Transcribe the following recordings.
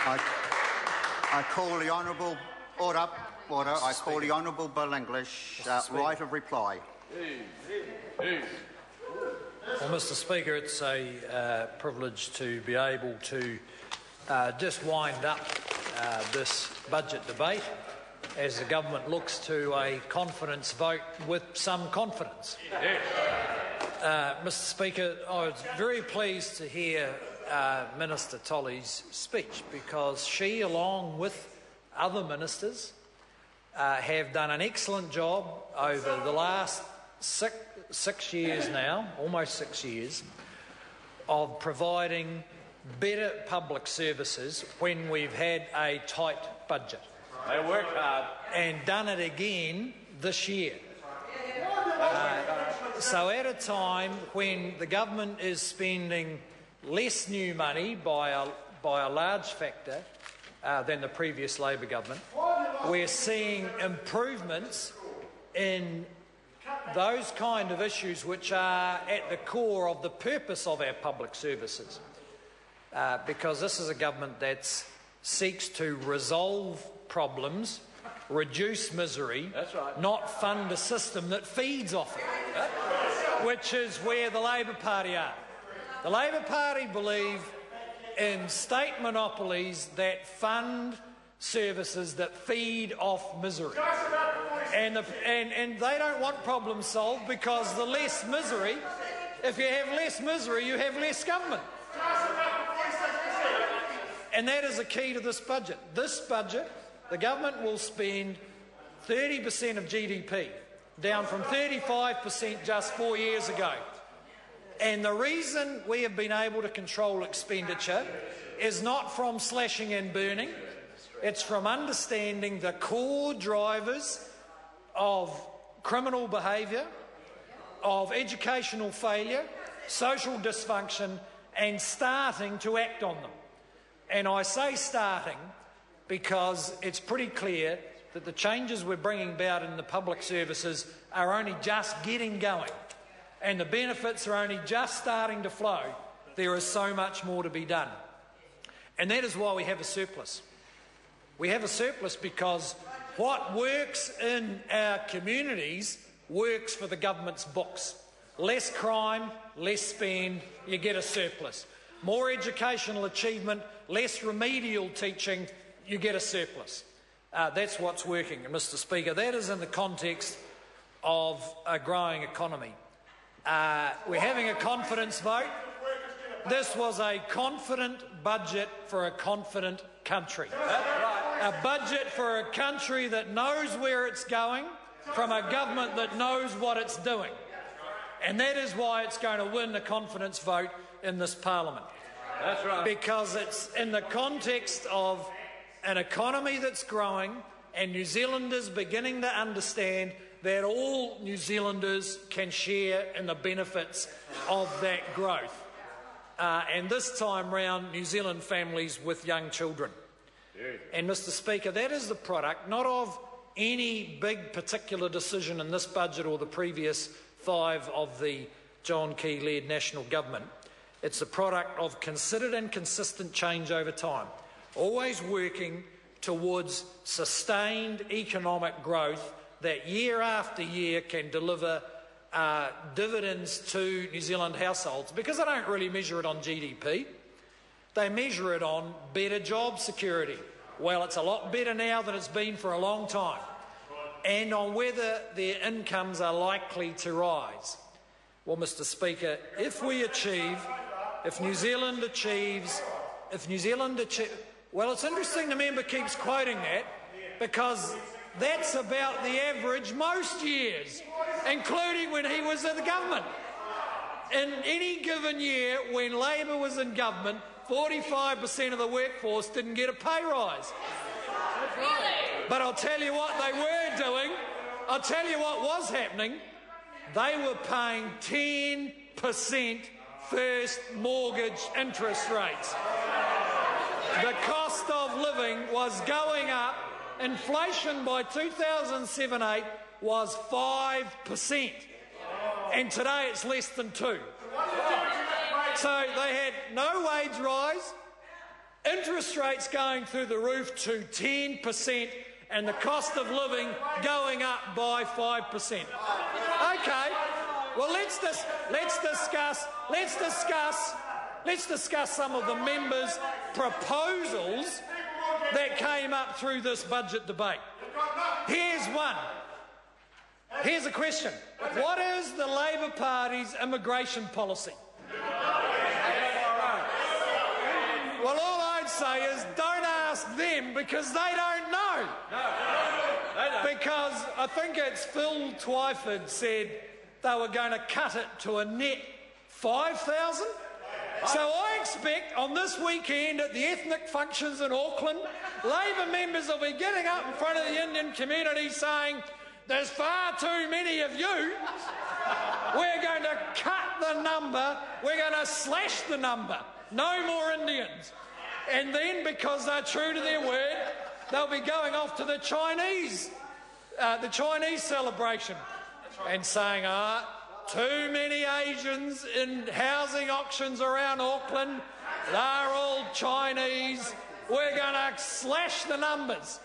I call the Honourable... Order. I call the Honourable Bill English right of reply. Well, Mr Speaker, it's a privilege to be able to just wind up this budget debate as the government looks to a confidence vote with some confidence. Mr Speaker, I was very pleased to hear Minister Tolley's speech because she, along with other ministers, have done an excellent job over the last six years now, almost 6 years, of providing better public services when we've had a tight budget. They worked hard. And done it again this year. So at a time when the government is spending less new money by a large factor than the previous Labor government, we're seeing improvements in those kind of issues which are at the core of the purpose of our public services. Because this is a government that seeks to resolve problems, reduce misery, not fund a system that feeds off it, which is where the Labor Party are. The Labor Party believe in state monopolies that fund services that feed off misery. And they don't want problems solved because the less misery, if you have less misery, you have less government. And that is the key to this budget. This budget, the government will spend 30% of GDP, down from 35% just 4 years ago. And the reason we have been able to control expenditure is not from slashing and burning. It's from understanding the core drivers of criminal behaviour, of educational failure, social dysfunction, and starting to act on them. And I say starting because it's pretty clear that the changes we're bringing about in the public services are only just getting going, and the benefits are only just starting to flow. There is so much more to be done. And that is why we have a surplus. We have a surplus because what works in our communities works for the government's books. Less crime, less spend, you get a surplus. More educational achievement, less remedial teaching, you get a surplus. That's what's working. And Mr Speaker, that is in the context of a growing economy. We're having a confidence vote. This was a confident budget for a confident country. A budget for a country that knows where it's going, from a government that knows what it's doing. And that is why it's going to win the confidence vote in this parliament. That's right. Because it's in the context of an economy that's growing and New Zealanders beginning to understand that all New Zealanders can share in the benefits of that growth. And this time round, New Zealand families with young children. And Mr Speaker, that is the product not of any big particular decision in this budget or the previous 5 of the John Key-led national government. It's the product of considered and consistent change over time, always working towards sustained economic growth that year after year can deliver dividends to New Zealand households, because they don't really measure it on GDP. They measure it on better job security. Well, it's a lot better now than it's been for a long time. And on whether their incomes are likely to rise. Well, Mr Speaker, if New Zealand achieves, well, it's interesting the member keeps quoting that, because that's about the average most years, including when he was in the government. In any given year, when Labor was in government, 45% of the workforce didn't get a pay rise. But I'll tell you what they were doing. I'll tell you what was happening. They were paying 10% first mortgage interest rates. The cost of living was going up. Inflation by 2007-8 was 5%. And today it's less than 2%. So they had no wage rise, interest rates going through the roof to 10% and the cost of living going up by 5%. Okay, well let's discuss some of the members' proposals that came up through this budget debate. Here's one. Here's a question. What is the Labor Party's immigration policy? Well, all I'd say is don't ask them because they don't know. Because I think it's Phil Twyford said they were going to cut it to a net 5,000. So I expect on this weekend at the ethnic functions in Auckland, Labor members will be getting up in front of the Indian community saying, there's far too many of you. We're going to cut the number. We're going to slash the number. No more Indians. And then, because they're true to their word, they'll be going off to the Chinese celebration and saying, too many Asians in housing auctions around Auckland. They're all Chinese. We're going to slash the numbers.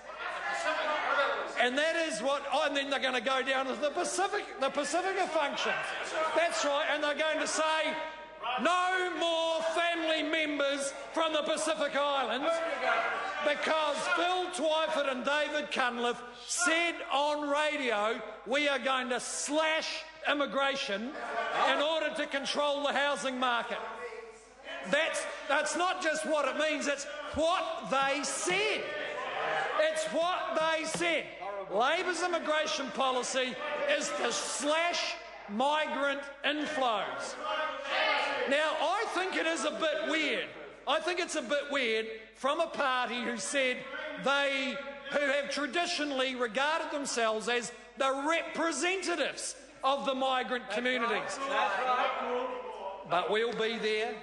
And that is what, and then they're going to go down to the Pacifica functions. That's right, and they're going to say, no more family members from the Pacific Islands, because Phil Twyford and David Cunliffe said on radio, we are going to slash immigration in order to control the housing market. That's not just what it means, it's what they said. It's what they said. Labor's immigration policy is to slash migrant inflows. Now, I think it is a bit weird. I think it's a bit weird from a party who said who have traditionally regarded themselves as the representatives of the migrant communities. But we'll be there.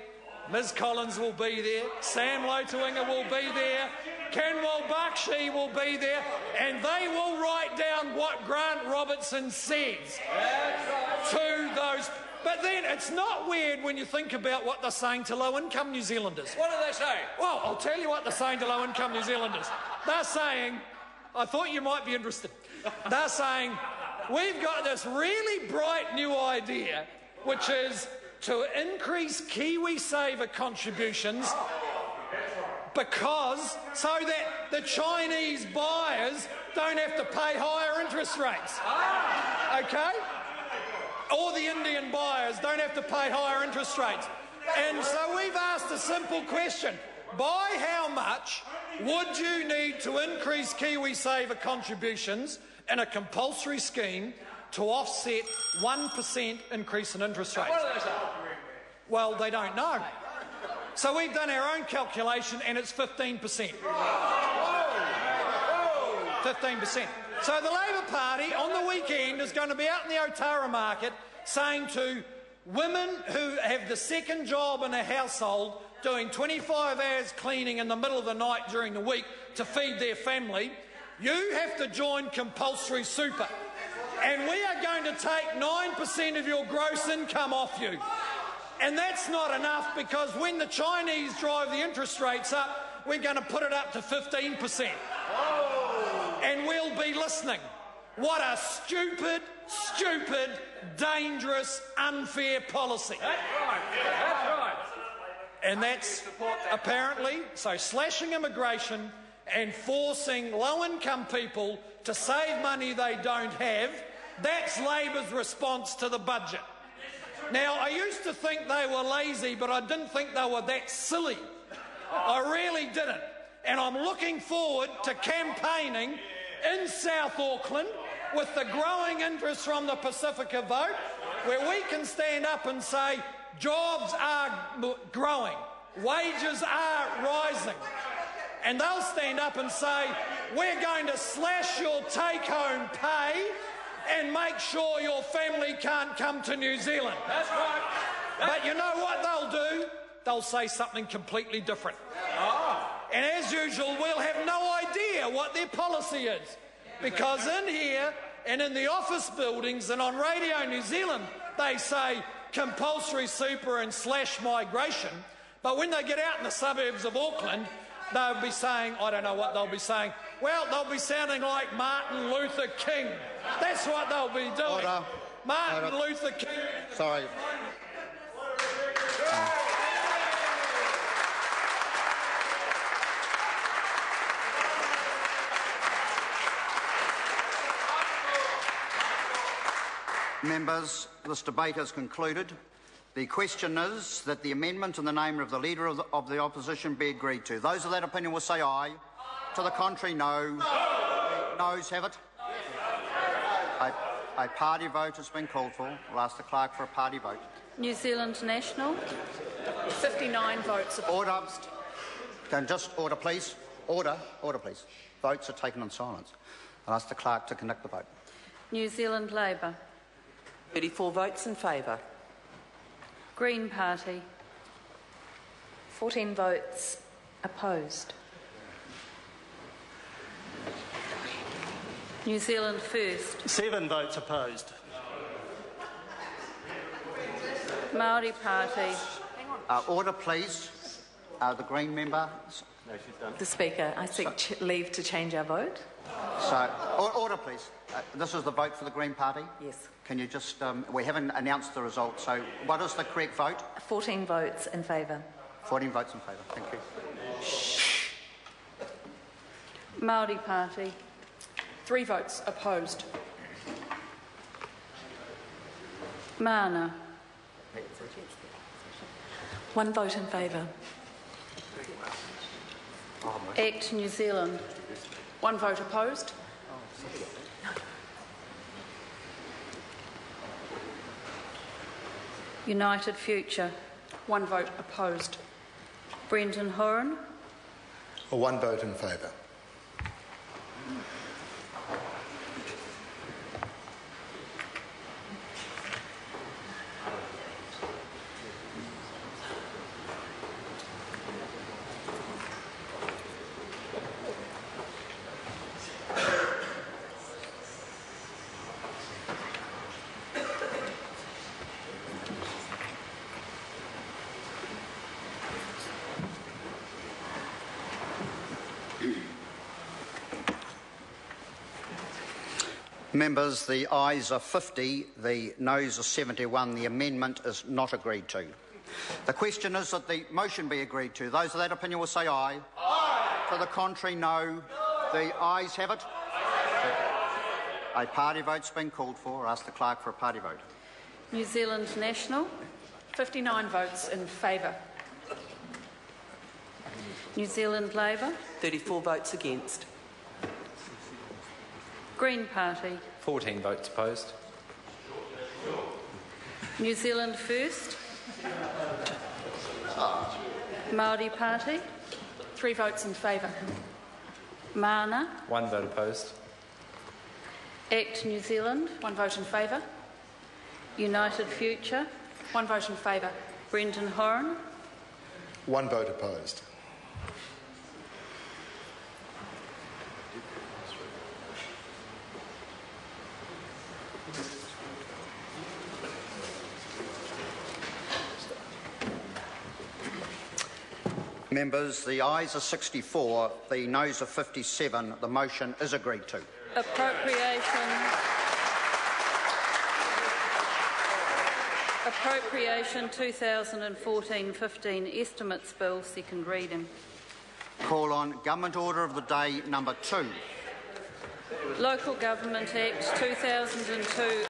Ms Collins will be there. Sam Lotuinga will be there. Kenwell Bakshi will be there. And they will write down what Grant Robertson says to those. But then it's not weird when you think about what they're saying to low-income New Zealanders. What do they say? Well, I'll tell you what they're saying to low-income New Zealanders. They're saying, I thought you might be interested. They're saying, we've got this really bright new idea, which is to increase KiwiSaver contributions so that the Chinese buyers don't have to pay higher interest rates. Okay? Or the Indian buyers don't have to pay higher interest rates. And so we've asked a simple question. By how much would you need to increase KiwiSaver contributions in a compulsory scheme to offset 1% increase in interest rates? What do they say? Well, they don't know. So we've done our own calculation and it's 15%. 15%. So the Labor Party on the weekend is going to be out in the Otara market saying to women who have the second job in a household doing 25 hours cleaning in the middle of the night during the week to feed their family, you have to join compulsory super. And we are going to take 9% of your gross income off you. And that's not enough, because when the Chinese drive the interest rates up, we're going to put it up to 15%. And we'll be listening. What a stupid, dangerous, unfair policy. That's right. That's right. And that's apparently, so slashing immigration and forcing low-income people to save money they don't have, that's Labor's response to the budget. Now, I used to think they were lazy, but I didn't think they were that silly. I really didn't. And I'm looking forward to campaigning in South Auckland with the growing interest from the Pacifica vote, where we can stand up and say, jobs are growing, wages are rising. And they'll stand up and say, we're going to slash your take-home pay and make sure your family can't come to New Zealand. That's right. But you know what they'll do? They'll say something completely different. And as usual, we'll have no idea what their policy is. Because in here and in the office buildings and on Radio New Zealand, they say compulsory super and slash migration. But when they get out in the suburbs of Auckland, they'll be saying, I don't know what they'll be saying. Well, they'll be sounding like Martin Luther King. That's what they'll be doing. Order. Martin Order. Luther King. Sorry. Members, this debate has concluded. The question is that the amendment in the name of the Leader of the Opposition be agreed to. Those of that opinion will say aye. To the contrary, no. Noes have it. A party vote has been called for. We'll ask the clerk for a party vote. New Zealand National. 59 votes opposed. Order. Can just order, please. Order, please. Votes are taken in silence. I'll ask the clerk to conduct the vote. New Zealand Labour. 34 votes in favour. Green Party. 14 votes opposed. New Zealand First. 7 votes opposed. Māori Party. Order, please. The Green member. The Speaker, I seek leave to change our vote. So, order, please. This is the vote for the Green Party? Yes. Can you just... we haven't announced the result, so what is the correct vote? 14 votes in favour. 14 votes in favour. Thank you. Māori Party. 3 votes opposed. Mana. 1 vote in favour. Act New Zealand. 1 vote opposed. United Future. 1 vote opposed. Brendan Horan. 1 vote in favour. Members, the ayes are 50, the noes are 71. The amendment is not agreed to. The question is that the motion be agreed to. Those of that opinion will say aye. Aye. To the contrary, no. The ayes have it. A party vote's been called for. I'll ask the clerk for a party vote. New Zealand National. 59 votes in favour. New Zealand Labour. 34 votes against. Green Party. 14 votes opposed. New Zealand First. Māori Party. 3 votes in favour. Mana. 1 vote opposed. Act New Zealand. 1 vote in favour. United Future. 1 vote in favour. Brendan Horan. 1 vote opposed. Members, the ayes are 64, the noes are 57. The motion is agreed to. Appropriation 2014-15 Estimates Bill, second reading. Call on Government Order of the Day number 2. Local Government Act 2002